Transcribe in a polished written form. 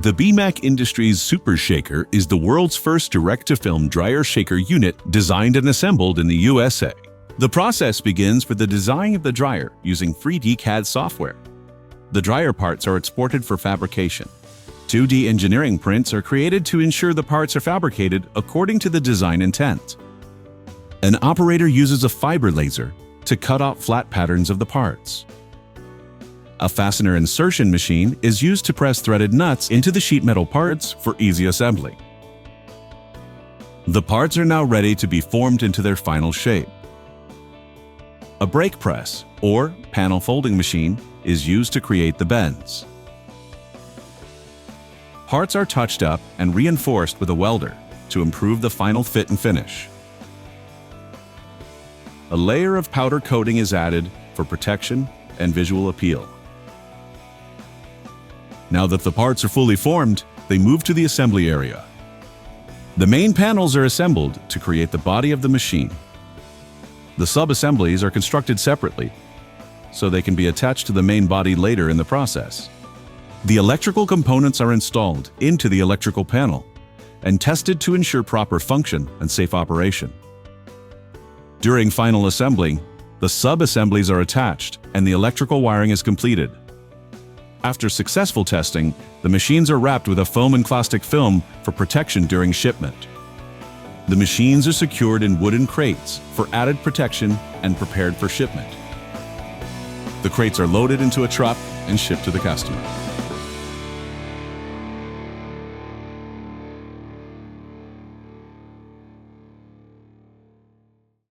The BMAC Industries Super Shaker is the world's first direct-to-film dryer shaker unit designed and assembled in the USA. The process begins with the design of the dryer using 3D CAD software. The dryer parts are exported for fabrication. 2D engineering prints are created to ensure the parts are fabricated according to the design intent. An operator uses a fiber laser to cut out flat patterns of the parts. A fastener insertion machine is used to press threaded nuts into the sheet metal parts for easy assembly. The parts are now ready to be formed into their final shape. A brake press, or panel folding machine, is used to create the bends. Parts are touched up and reinforced with a welder to improve the final fit and finish. A layer of powder coating is added for protection and visual appeal. Now that the parts are fully formed, they move to the assembly area. The main panels are assembled to create the body of the machine. The sub-assemblies are constructed separately, so they can be attached to the main body later in the process. The electrical components are installed into the electrical panel and tested to ensure proper function and safe operation. During final assembly, the sub-assemblies are attached and the electrical wiring is completed. After successful testing, the machines are wrapped with a foam and plastic film for protection during shipment. The machines are secured in wooden crates for added protection and prepared for shipment. The crates are loaded into a truck and shipped to the customer.